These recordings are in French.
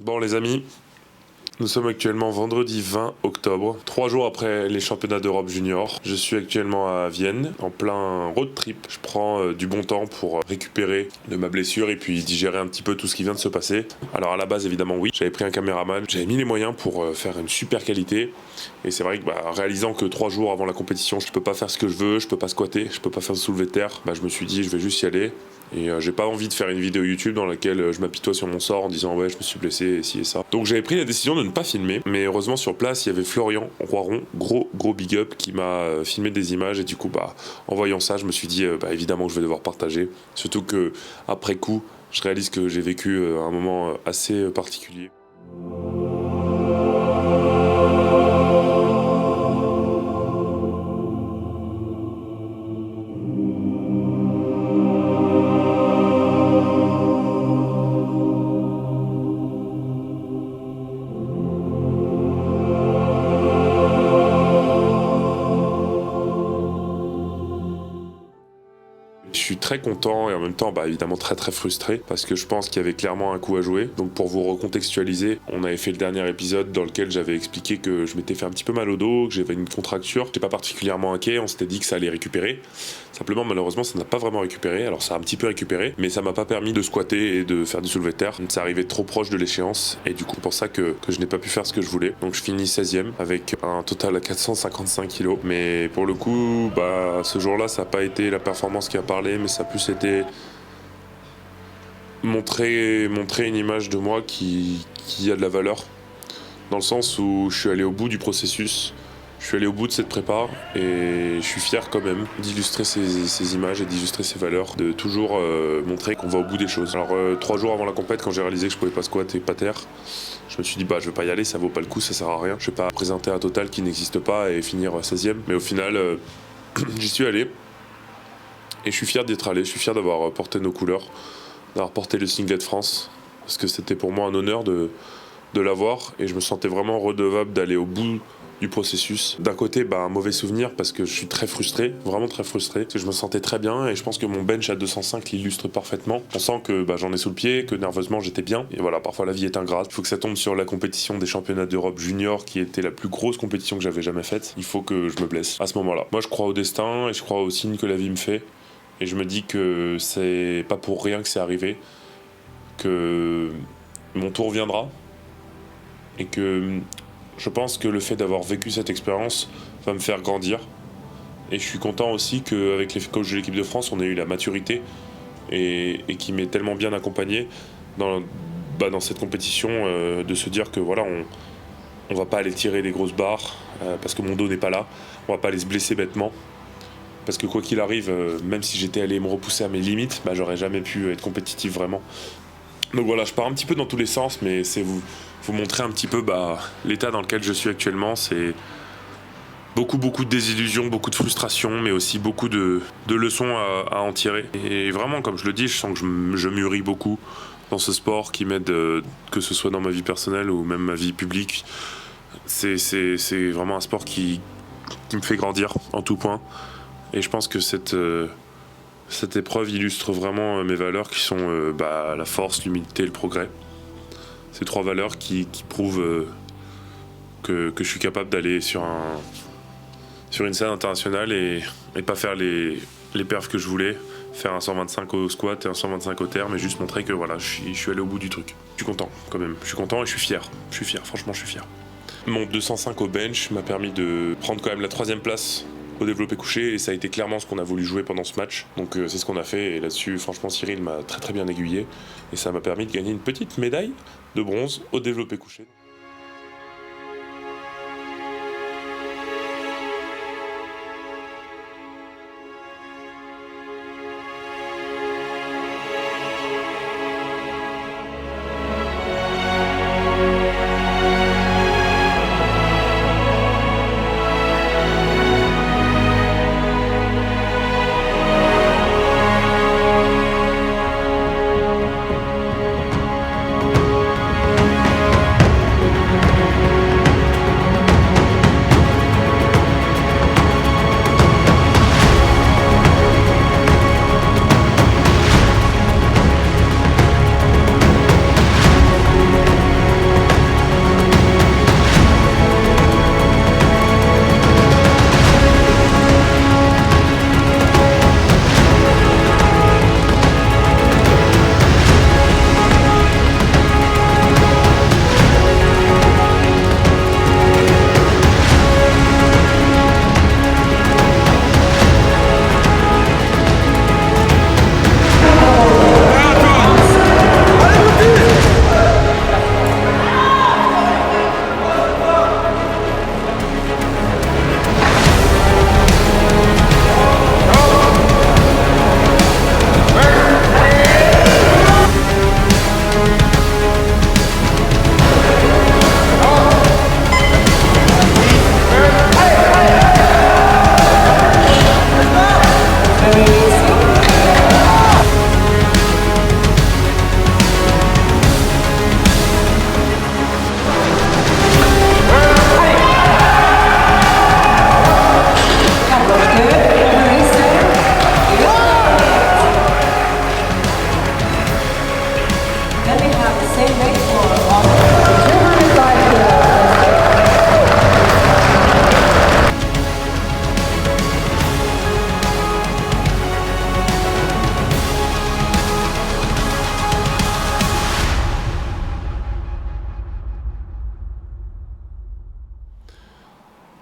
Bon les amis, nous sommes actuellement vendredi 20 octobre, 3 jours après les championnats d'Europe junior. Je suis actuellement à Vienne, en plein road trip. Je prends du bon temps pour récupérer de ma blessure et puis digérer un petit peu tout ce qui vient de se passer. Alors à la base évidemment oui, j'avais pris un caméraman, j'avais mis les moyens pour faire une super qualité. Et c'est vrai que réalisant que 3 jours avant la compétition, je peux pas faire ce que je veux, je peux pas squatter, je peux pas faire de soulevé de terre, je me suis dit je vais juste y aller. Et j'ai pas envie de faire une vidéo YouTube dans laquelle je m'apitoie sur mon sort en disant ouais je me suis blessé et ci et ça. Donc j'avais pris la décision de ne pas filmer, mais heureusement sur place il y avait Florian Roiron, gros big up, qui m'a filmé des images et du coup en voyant ça je me suis dit évidemment que je vais devoir partager. Surtout que après coup je réalise que j'ai vécu un moment assez particulier. Je suis très content et en même temps évidemment très frustré parce que je pense qu'il y avait clairement un coup à jouer. Donc pour vous recontextualiser, on avait fait le dernier épisode dans lequel j'avais expliqué que je m'étais fait un petit peu mal au dos, que j'avais une contracture. J'étais pas particulièrement inquiet, on s'était dit que ça allait récupérer. Simplement malheureusement ça n'a pas vraiment récupéré. Alors ça a un petit peu récupéré, mais ça m'a pas permis de squatter et de faire du soulevé de terre. Ça arrivait trop proche de l'échéance et du coup c'est pour ça que je n'ai pas pu faire ce que je voulais. Donc je finis 16e avec un total à 455 kg. Mais pour le coup, ce jour-là ça n'a pas été la performance qui a parlé, mais ça a plus été montrer une image de moi qui a de la valeur, dans le sens où je suis allé au bout du processus, je suis allé au bout de cette prépa et je suis fier quand même d'illustrer ces images et d'illustrer ces valeurs, de toujours montrer qu'on va au bout des choses. Alors 3 jours avant la compète, quand j'ai réalisé que je pouvais pas squat et pas terre, je me suis dit je vais pas y aller, ça vaut pas le coup, ça sert à rien, je vais pas présenter un total qui n'existe pas et finir 16e. Mais au final j'y suis allé. Et je suis fier d'être allé, je suis fier d'avoir porté nos couleurs, d'avoir porté le singlet de France, parce que c'était pour moi un honneur de l'avoir, et je me sentais vraiment redevable d'aller au bout du processus. D'un côté, un mauvais souvenir, parce que je suis très frustré, vraiment très frustré, parce que je me sentais très bien, et je pense que mon bench à 205 l'illustre parfaitement. On sent que j'en ai sous le pied, que nerveusement j'étais bien, et voilà, parfois la vie est ingrate. Il faut que ça tombe sur la compétition des championnats d'Europe junior, qui était la plus grosse compétition que j'avais jamais faite. Il faut que je me blesse à ce moment-là. Moi, je crois au destin, et je crois aux signes que la vie me fait. Et je me dis que c'est pas pour rien que c'est arrivé, que mon tour viendra, et que je pense que le fait d'avoir vécu cette expérience va me faire grandir. Et je suis content aussi qu'avec les coachs de l'équipe de France, on ait eu la maturité et qui m'ait tellement bien accompagné dans cette compétition, de se dire que on va pas aller tirer des grosses barres parce que mon dos n'est pas là, on va pas aller se blesser bêtement. Parce que quoi qu'il arrive, même si j'étais allé me repousser à mes limites, j'aurais jamais pu être compétitif vraiment. Donc voilà, je pars un petit peu dans tous les sens, mais c'est vous montrer un petit peu l'état dans lequel je suis actuellement. C'est beaucoup de désillusions, beaucoup de frustration, mais aussi beaucoup de leçons à en tirer. Et vraiment, comme je le dis, je sens que je mûris beaucoup dans ce sport qui m'aide, que ce soit dans ma vie personnelle ou même ma vie publique. C'est vraiment un sport qui me fait grandir en tout point. Et je pense que cette épreuve illustre vraiment mes valeurs qui sont la force, l'humilité et le progrès. Ces 3 valeurs qui prouvent que je suis capable d'aller sur une scène internationale et pas faire les perfs que je voulais, faire un 125 au squat et un 125 au terre, mais juste montrer que je suis allé au bout du truc. Je suis content quand même, je suis content et je suis fier, franchement je suis fier. Mon 205 au bench m'a permis de prendre quand même la 3e place au développé couché, et ça a été clairement ce qu'on a voulu jouer pendant ce match. Donc c'est ce qu'on a fait, et là-dessus franchement Cyril m'a très bien aiguillé, et ça m'a permis de gagner une petite médaille de bronze au développé couché.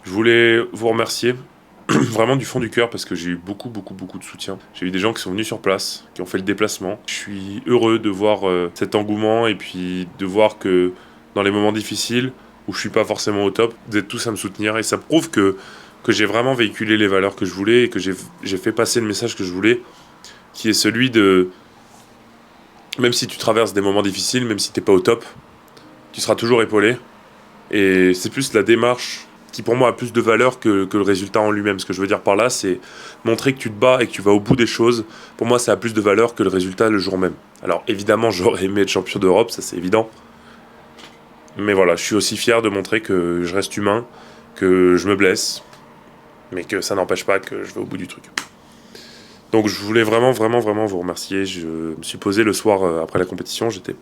Je voulais vous remercier vraiment du fond du cœur parce que j'ai eu beaucoup de soutien. J'ai eu des gens qui sont venus sur place, qui ont fait le déplacement. Je suis heureux de voir cet engouement et puis de voir que dans les moments difficiles où je suis pas forcément au top, vous êtes tous à me soutenir et ça prouve que j'ai vraiment véhiculé les valeurs que je voulais et que j'ai fait passer le message que je voulais, qui est celui de même si tu traverses des moments difficiles, même si t'es pas au top, tu seras toujours épaulé. Et c'est plus la démarche qui pour moi a plus de valeur que le résultat en lui-même. Ce que je veux dire par là, c'est montrer que tu te bats et que tu vas au bout des choses. Pour moi, ça a plus de valeur que le résultat le jour même. Alors évidemment, j'aurais aimé être champion d'Europe, ça c'est évident. Mais voilà, je suis aussi fier de montrer que je reste humain, que je me blesse, mais que ça n'empêche pas que je vais au bout du truc. Donc je voulais vraiment vous remercier. Je me suis posé le soir après la compétition, j'étais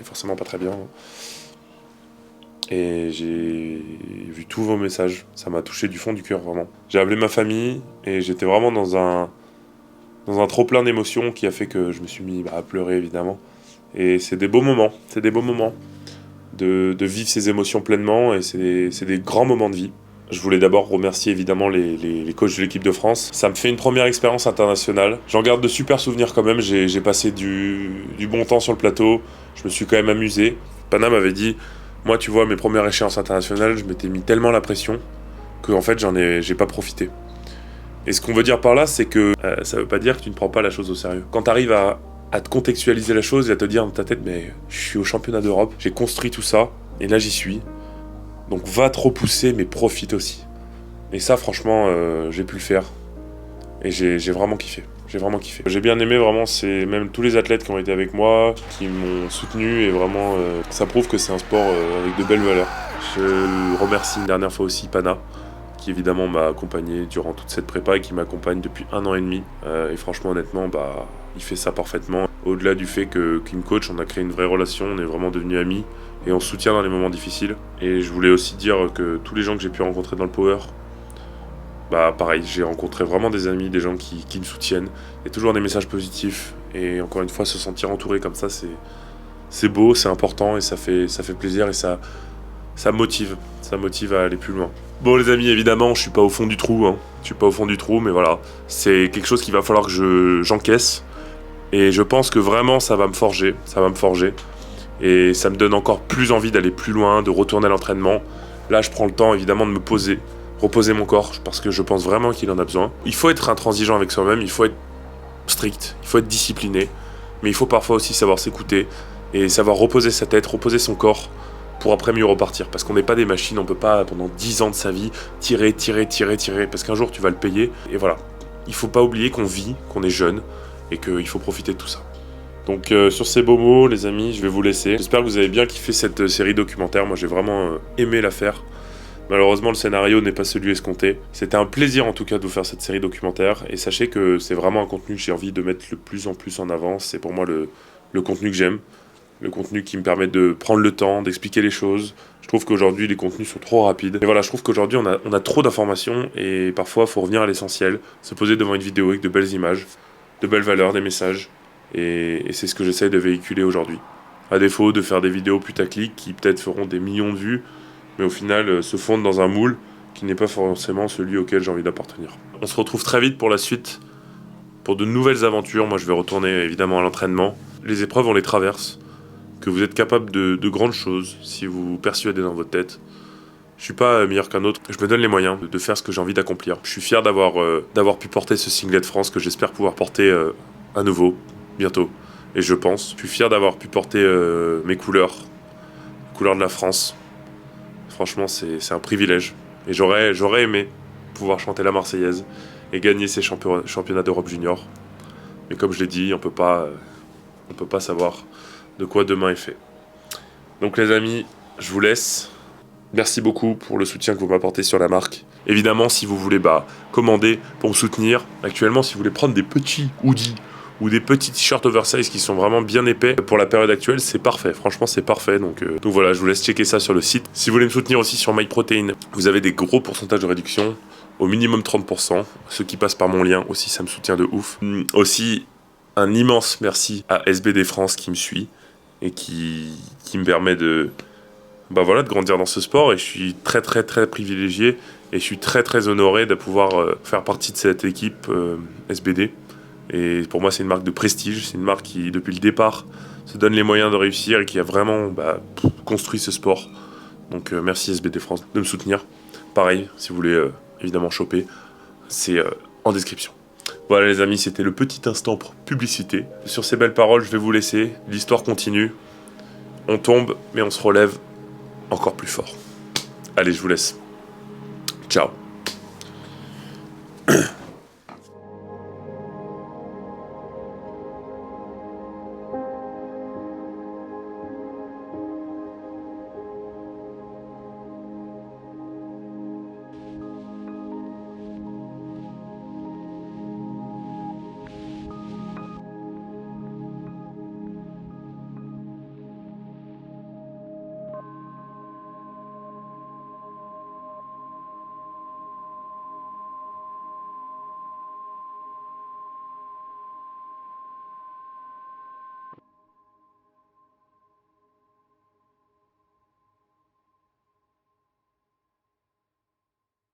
forcément pas très bien. Et j'ai vu tous vos messages. Ça m'a touché du fond du cœur, vraiment. J'ai appelé ma famille et j'étais vraiment dans un trop-plein d'émotions qui a fait que je me suis mis à pleurer, évidemment. Et c'est des beaux moments. C'est des beaux moments de vivre ces émotions pleinement et c'est des grands moments de vie. Je voulais d'abord remercier évidemment les coachs de l'équipe de France. Ça me fait une première expérience internationale. J'en garde de super souvenirs quand même. J'ai passé du bon temps sur le plateau. Je me suis quand même amusé. Pana m'avait dit... Moi, tu vois, mes premières échéances internationales, je m'étais mis tellement la pression que en fait, j'ai pas profité. Et ce qu'on veut dire par là, c'est que ça veut pas dire que tu ne prends pas la chose au sérieux. Quand tu arrives à te contextualiser la chose et à te dire dans ta tête, mais je suis au championnat d'Europe, j'ai construit tout ça, et là j'y suis. Donc va te repousser, mais profite aussi. Et ça, franchement, j'ai pu le faire. Et j'ai vraiment kiffé. J'ai vraiment kiffé. J'ai bien aimé vraiment, c'est même tous les athlètes qui ont été avec moi, qui m'ont soutenu et vraiment ça prouve que c'est un sport avec de belles valeurs. Je remercie une dernière fois aussi Pana, qui évidemment m'a accompagné durant toute cette prépa et qui m'accompagne depuis 1 an et demi. Et franchement honnêtement, il fait ça parfaitement. Au-delà du fait qu'il me coach, on a créé une vraie relation, on est vraiment devenus amis et on se soutient dans les moments difficiles. Et je voulais aussi dire que tous les gens que j'ai pu rencontrer dans le Power, pareil, j'ai rencontré vraiment des amis, des gens qui me soutiennent. Il y a toujours des messages positifs. Et encore une fois, se sentir entouré comme ça, c'est beau, c'est important et ça fait plaisir et ça motive. Ça motive à aller plus loin. Bon les amis, évidemment, je suis pas au fond du trou. Je suis pas au fond du trou, mais voilà. C'est quelque chose qu'il va falloir que j'encaisse. Et je pense que vraiment, ça va me forger. Ça va me forger. Et ça me donne encore plus envie d'aller plus loin, de retourner à l'entraînement. Là, je prends le temps, évidemment, de me poser. Reposer mon corps, parce que je pense vraiment qu'il en a besoin. Il faut être intransigeant avec soi-même, il faut être strict, il faut être discipliné, mais il faut parfois aussi savoir s'écouter et savoir reposer sa tête, reposer son corps pour après mieux repartir. Parce qu'on n'est pas des machines, on peut pas pendant 10 ans de sa vie tirer, parce qu'un jour tu vas le payer. Et voilà, il faut pas oublier qu'on vit, qu'on est jeune et qu'il faut profiter de tout ça. Donc sur ces beaux mots les amis, je vais vous laisser. J'espère que vous avez bien kiffé cette série documentaire, moi j'ai vraiment aimé la faire. Malheureusement, le scénario n'est pas celui escompté. C'était un plaisir en tout cas de vous faire cette série documentaire. Et sachez que c'est vraiment un contenu que j'ai envie de mettre le plus en plus en avant. C'est pour moi le contenu que j'aime. Le contenu qui me permet de prendre le temps, d'expliquer les choses. Je trouve qu'aujourd'hui, les contenus sont trop rapides. Et voilà, je trouve qu'aujourd'hui, on a trop d'informations. Et parfois, il faut revenir à l'essentiel. Se poser devant une vidéo avec de belles images, de belles valeurs, des messages. Et c'est ce que j'essaie de véhiculer aujourd'hui. À défaut de faire des vidéos putaclic qui peut-être feront des millions de vues, mais au final se fondent dans un moule qui n'est pas forcément celui auquel j'ai envie d'appartenir. On se retrouve très vite pour la suite, pour de nouvelles aventures. Moi je vais retourner évidemment à l'entraînement. Les épreuves on les traverse, que vous êtes capable de grandes choses si vous vous persuadez dans votre tête. Je suis pas meilleur qu'un autre, je me donne les moyens de faire ce que j'ai envie d'accomplir. Je suis fier d'avoir pu porter ce singlet de France que j'espère pouvoir porter à nouveau, bientôt. Et je pense, je suis fier d'avoir pu porter mes couleurs, les couleurs de la France. Franchement, c'est un privilège. Et j'aurais aimé pouvoir chanter la Marseillaise et gagner ces championnats d'Europe junior. Mais comme je l'ai dit, on peut pas savoir de quoi demain est fait. Donc les amis, je vous laisse. Merci beaucoup pour le soutien que vous m'apportez sur la marque. Évidemment, si vous voulez commander pour me soutenir, actuellement, si vous voulez prendre des petits hoodies ou des petits t-shirts oversize qui sont vraiment bien épais pour la période actuelle, c'est parfait. Franchement, c'est parfait. Donc voilà, je vous laisse checker ça sur le site. Si vous voulez me soutenir aussi sur MyProtein, vous avez des gros pourcentages de réduction, au minimum 30%. Ceux qui passent par mon lien aussi, ça me soutient de ouf. Aussi, un immense merci à SBD France qui me suit et qui me permet de bah voilà, de grandir dans ce sport, et je suis très très très privilégié et je suis très très honoré de pouvoir faire partie de cette équipe SBD. Et pour moi, c'est une marque de prestige, c'est une marque qui, depuis le départ, se donne les moyens de réussir et qui a vraiment construit ce sport. Donc merci SBD France de me soutenir. Pareil, si vous voulez évidemment choper, c'est en description. Voilà les amis, c'était le petit instant pour publicité. Sur ces belles paroles, je vais vous laisser. L'histoire continue. On tombe, mais on se relève encore plus fort. Allez, je vous laisse. Ciao.